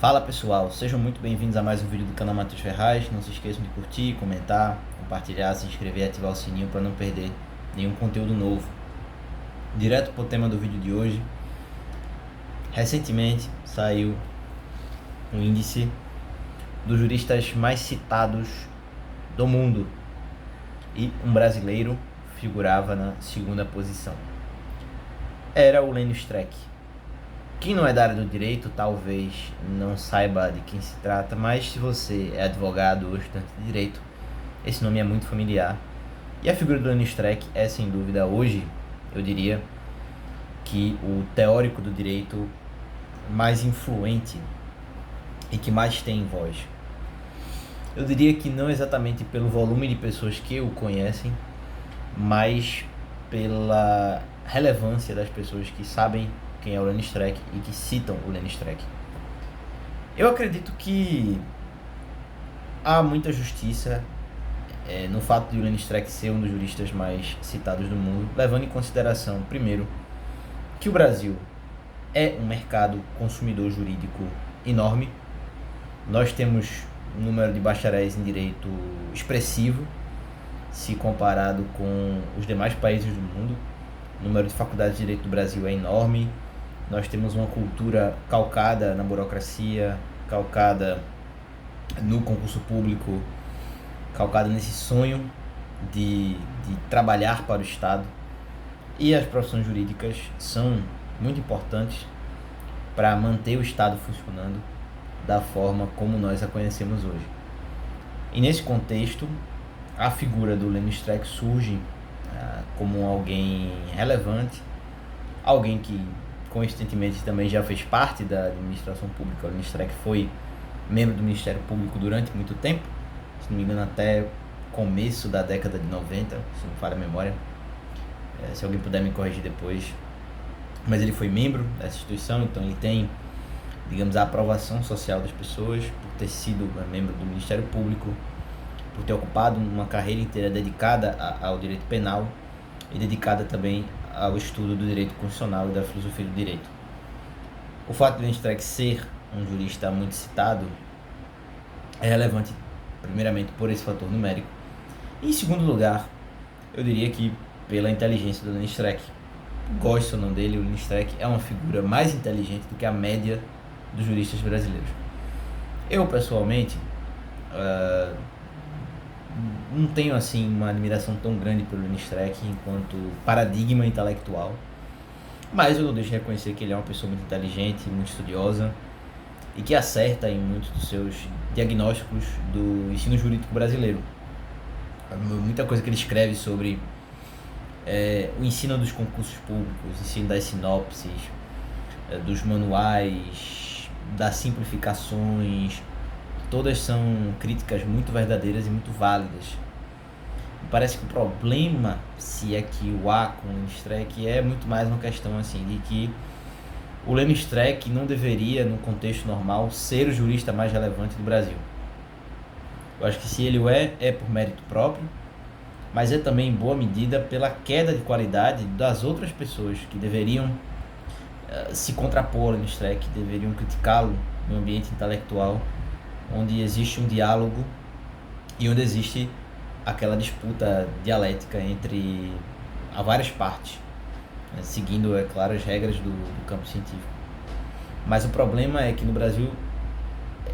Fala pessoal, sejam muito bem-vindos a mais um vídeo do canal Matheus Ferraz. Não se esqueçam de curtir, comentar, compartilhar, se inscrever e ativar o sininho para não perder nenhum conteúdo novo. Direto para o tema do vídeo de hoje. Recentemente saiu um índice dos juristas mais citados do mundo e um brasileiro figurava na segunda posição. Era o Lênio Streck. Quem não é da área do direito talvez não saiba de quem se trata, mas se você é advogado ou estudante de direito, esse nome é muito familiar. E a figura do Lênio Streck é, sem dúvida, hoje, eu diria, que o teórico do direito mais influente e que mais tem voz. Eu diria que não exatamente pelo volume de pessoas que o conhecem, mas pela relevância das pessoas que sabem quem é o Lênio Streck e que citam o Lênio Streck. Eu acredito que há muita justiça no fato de o Lênio Streck ser um dos juristas mais citados do mundo, levando em consideração, primeiro, que o Brasil é um mercado consumidor jurídico enorme. Nós temos um número de bacharéis em direito expressivo, se comparado com os demais países do mundo. O número de faculdades de direito do Brasil é enorme. Nós temos uma cultura calcada na burocracia, calcada no concurso público, calcada nesse sonho de trabalhar para o Estado. E as profissões jurídicas são muito importantes para manter o Estado funcionando da forma como nós a conhecemos hoje. E nesse contexto, a figura do Lênio Streck surge como alguém relevante, alguém que coincidentemente também já fez parte da administração pública. O Lênio Streck foi membro do Ministério Público durante muito tempo, se não me engano até começo da década de 90, se não falha a memória, se alguém puder me corrigir depois, mas ele foi membro dessa instituição, então ele tem, digamos, a aprovação social das pessoas por ter sido membro do Ministério Público, por ter ocupado uma carreira inteira dedicada ao direito penal e dedicada também ao estudo do direito constitucional e da filosofia do direito. O fato de Lênio Streck ser um jurista muito citado é relevante, primeiramente, por esse fator numérico. E, em segundo lugar, eu diria que pela inteligência do Lênio Streck. Gosto ou não dele, o Lênio Streck é uma figura mais inteligente do que a média dos juristas brasileiros. Eu, pessoalmente, não tenho assim uma admiração tão grande pelo Lênio Streck enquanto paradigma intelectual, mas eu não deixo de reconhecer que ele é uma pessoa muito inteligente, muito estudiosa e que acerta em muitos dos seus diagnósticos do ensino jurídico brasileiro. Muita coisa que ele escreve sobre o ensino dos concursos públicos, o ensino das sinopses, dos manuais, das simplificações, todas são críticas muito verdadeiras e muito válidas. Parece que o problema, se é que o há com o Lênio Streck, é muito mais uma questão assim, de que o Lênio Streck não deveria, no contexto normal, ser o jurista mais relevante do Brasil. Eu acho que se ele é por mérito próprio, mas é também em boa medida pela queda de qualidade das outras pessoas que deveriam se contrapor ao Lênio Streck, deveriam criticá-lo no ambiente intelectual, onde existe um diálogo e onde existe aquela disputa dialética entre várias partes, seguindo, é claro, as regras do campo científico. Mas o problema é que no Brasil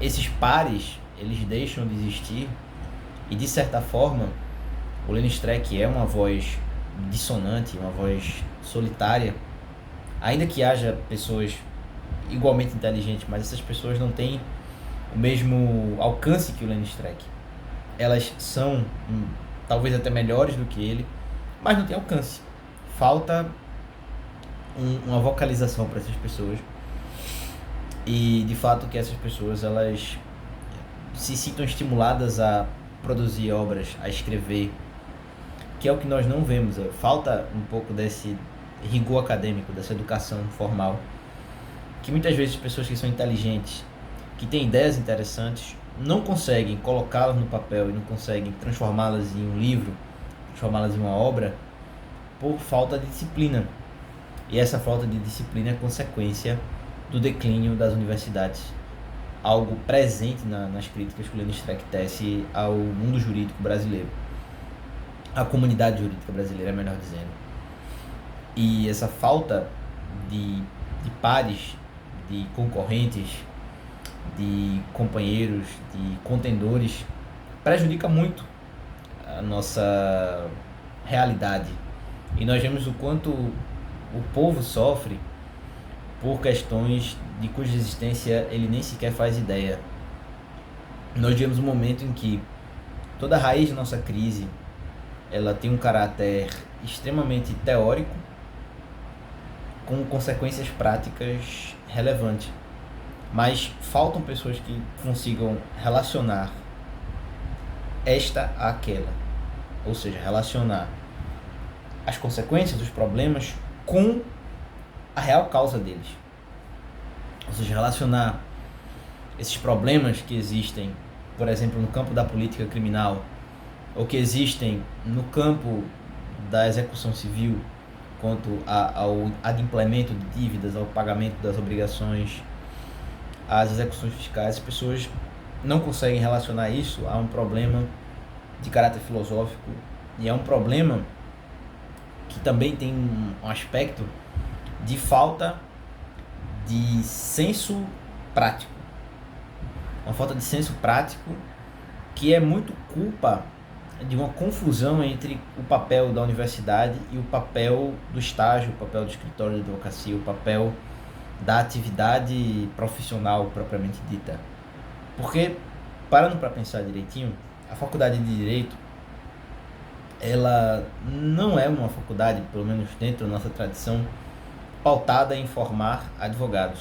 esses pares, eles deixam de existir e, de certa forma, o Lênio Streck é uma voz dissonante, uma voz solitária, ainda que haja pessoas igualmente inteligentes, mas essas pessoas não têm o mesmo alcance que o Lênio Streck. Elas são talvez até melhores do que ele, mas não tem alcance. Falta uma vocalização para essas pessoas. E de fato que essas pessoas elas se sintam estimuladas a produzir obras, a escrever, que é o que nós não vemos. Falta um pouco desse rigor acadêmico, dessa educação formal, que muitas vezes pessoas que são inteligentes, que têm ideias interessantes, não conseguem colocá-las no papel e não conseguem transformá-las em um livro, transformá-las em uma obra, por falta de disciplina. E essa falta de disciplina é consequência do declínio das universidades. algo presente nas críticas que o Lenin Streck tece ao mundo jurídico brasileiro, à comunidade jurídica brasileira, melhor dizendo. E essa falta de pares, de concorrentes, de companheiros, de contendores, prejudica muito a nossa realidade. E nós vemos o quanto o povo sofre por questões de cuja existência ele nem sequer faz ideia. Nós vemos um momento em que toda a raiz da nossa crise ela tem um caráter extremamente teórico, com consequências práticas relevantes. Mas faltam pessoas que consigam relacionar esta àquela, ou seja, relacionar as consequências dos problemas com a real causa deles. Ou seja, relacionar esses problemas que existem, por exemplo, no campo da política criminal, ou que existem no campo da execução civil, quanto ao adimplemento de dívidas, ao pagamento das obrigações, às execuções fiscais. As pessoas não conseguem relacionar isso a um problema de caráter filosófico, e é um problema que também tem um aspecto de falta de senso prático. Uma falta de senso prático que é muito culpa de uma confusão entre o papel da universidade e o papel do estágio, o papel do escritório de advocacia, o papel da atividade profissional propriamente dita. Porque, parando para pensar direitinho, a faculdade de Direito, ela não é uma faculdade, pelo menos dentro da nossa tradição, pautada em formar advogados.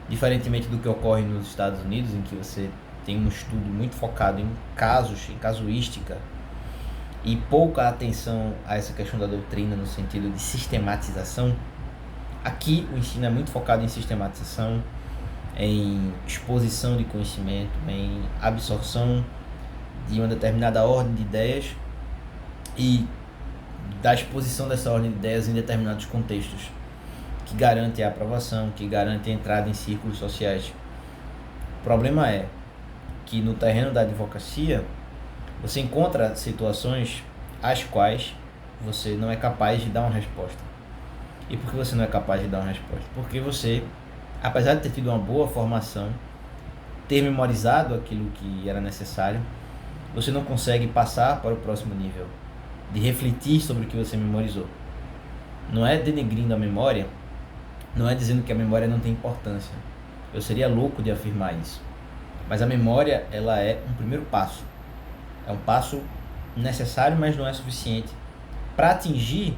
Diferentemente do que ocorre nos Estados Unidos, em que você tem um estudo muito focado em casos, em casuística, e pouca atenção a essa questão da doutrina no sentido de sistematização. Aqui o ensino é muito focado em sistematização, em exposição de conhecimento, em absorção de uma determinada ordem de ideias e da exposição dessa ordem de ideias em determinados contextos, que garante a aprovação, que garante a entrada em círculos sociais. O problema é que no terreno da advocacia você encontra situações às quais você não é capaz de dar uma resposta. E por que você não é capaz de dar uma resposta? Porque você, apesar de ter tido uma boa formação, ter memorizado aquilo que era necessário, você não consegue passar para o próximo nível, de refletir sobre o que você memorizou. Não é denegrindo a memória, não é dizendo que a memória não tem importância. Eu seria louco de afirmar isso. Mas a memória, ela é um primeiro passo. É um passo necessário, mas não é suficiente para atingir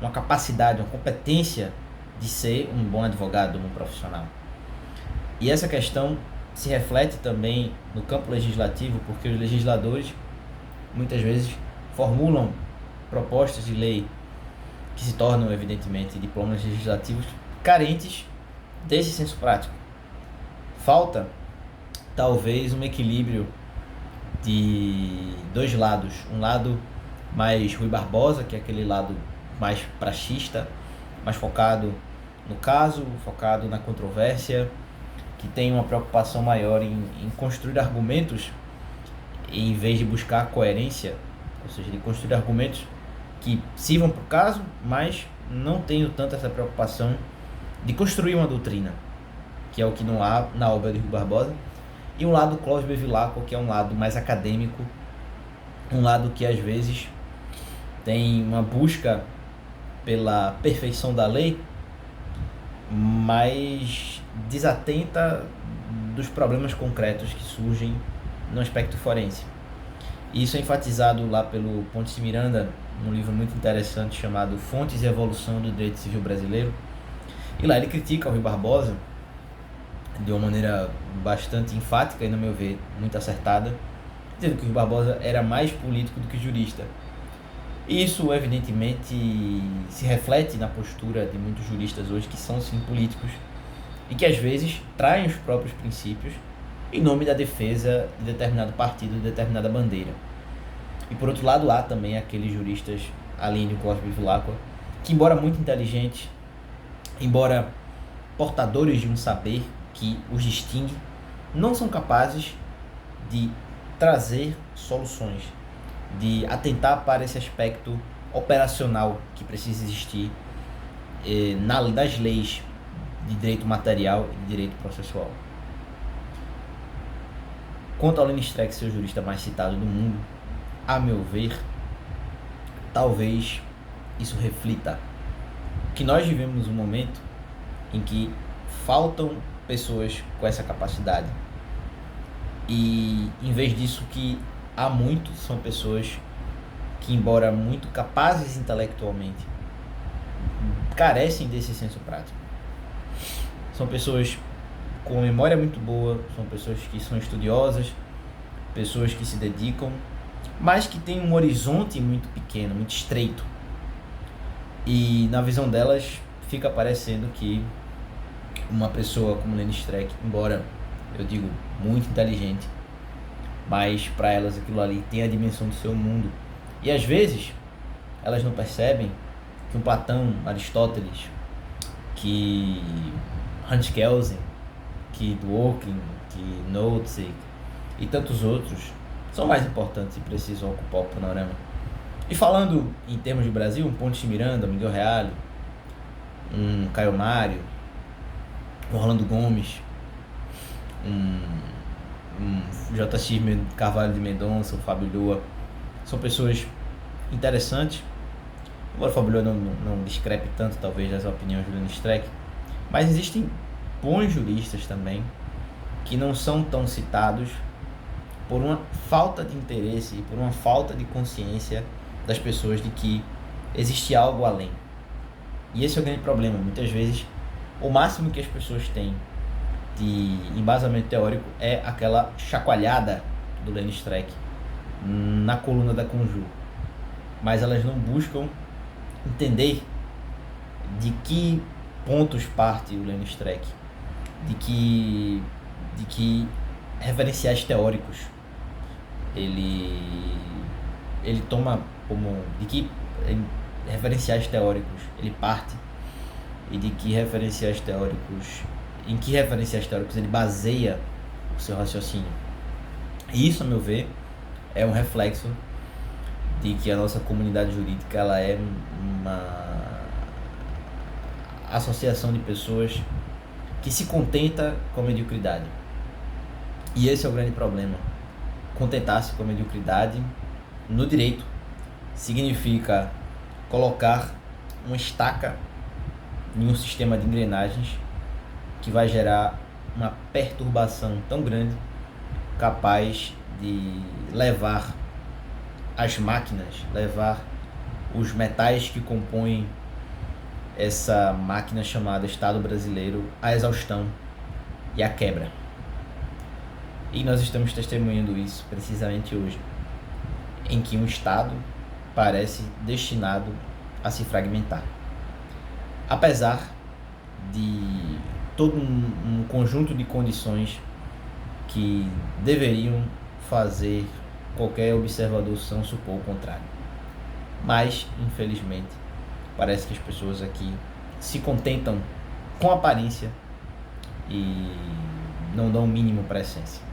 uma capacidade, uma competência de ser um bom advogado, um bom profissional. E essa questão se reflete também no campo legislativo, porque os legisladores muitas vezes formulam propostas de lei que se tornam, evidentemente, diplomas legislativos carentes desse senso prático. Falta, talvez, um equilíbrio de dois lados. Um lado mais Rui Barbosa, que é aquele lado mais praxista, mais focado no caso, focado na controvérsia, que tem uma preocupação maior em construir argumentos em vez de buscar a coerência, ou seja, de construir argumentos que sirvam para o caso, mas não tenho tanto essa preocupação de construir uma doutrina, que é o que não há na obra de Rui Barbosa. E um lado Clóvis Bevilacqua, que é um lado mais acadêmico, um lado que às vezes tem uma busca pela perfeição da lei, mas desatenta dos problemas concretos que surgem no aspecto forense. E isso é enfatizado lá pelo Pontes de Miranda, num livro muito interessante chamado Fontes e Evolução do Direito Civil Brasileiro. E lá ele critica o Rui Barbosa de uma maneira bastante enfática e, no meu ver, muito acertada, dizendo que o Rui Barbosa era mais político do que jurista. E isso, evidentemente, se reflete na postura de muitos juristas hoje que são, sim, políticos e que, às vezes, traem os próprios princípios em nome da defesa de determinado partido, de determinada bandeira. E, por outro lado, há também aqueles juristas, além do Clóvis Bevilacqua, que, embora muito inteligentes, embora portadores de um saber que os distingue, não são capazes de trazer soluções, de atentar para esse aspecto operacional que precisa existir das leis de direito material e de direito processual. Quanto ao Lenny Streck ser o jurista mais citado do mundo, a meu ver, talvez isso reflita que nós vivemos um momento em que faltam pessoas com essa capacidade. E em vez disso, que há muitos, são pessoas que, embora muito capazes intelectualmente, carecem desse senso prático. São pessoas com memória muito boa, são pessoas que são estudiosas, pessoas que se dedicam, mas que têm um horizonte muito pequeno, muito estreito. E na visão delas fica parecendo que uma pessoa como Lenny Streck, embora eu digo muito inteligente, mas para elas aquilo ali tem a dimensão do seu mundo. E às vezes elas não percebem que um Platão, Aristóteles, que Hans Kelsen, que Dworkin, que Nozick e tantos outros são mais importantes e precisam ocupar o panorama. E falando em termos de Brasil, um Pontes de Miranda, Miguel Reale, um Caio Mário, um Orlando Gomes, um J.X. Carvalho de Mendonça, o Fábio Lua, são pessoas interessantes, embora o Fábio Lua não discrepe tanto talvez das opiniões do Lenny Streck, mas existem bons juristas também que não são tão citados por uma falta de interesse e por uma falta de consciência das pessoas de que existe algo além. E esse é o grande problema. Muitas vezes o máximo que as pessoas têm de embasamento teórico é aquela chacoalhada do Lenny Streck na coluna da Conjur, mas elas não buscam entender de que pontos parte o Lenny Streck, de que referenciais teóricos ele toma como, de que referenciais teóricos ele parte e de que referenciais teóricos, em que referenciais teóricos ele baseia o seu raciocínio. E isso, a meu ver, é um reflexo de que a nossa comunidade jurídica ela é uma associação de pessoas que se contenta com a mediocridade. E esse é o grande problema. Contentar-se com a mediocridade no direito significa colocar uma estaca em um sistema de engrenagens que vai gerar uma perturbação tão grande, capaz de levar as máquinas, levar os metais que compõem essa máquina chamada Estado brasileiro à exaustão e à quebra. E nós estamos testemunhando isso precisamente hoje, em que um Estado parece destinado a se fragmentar. Apesar de todo um conjunto de condições que deveriam fazer qualquer observador são supor o contrário. Mas, infelizmente, parece que as pessoas aqui se contentam com a aparência e não dão o mínimo para a essência.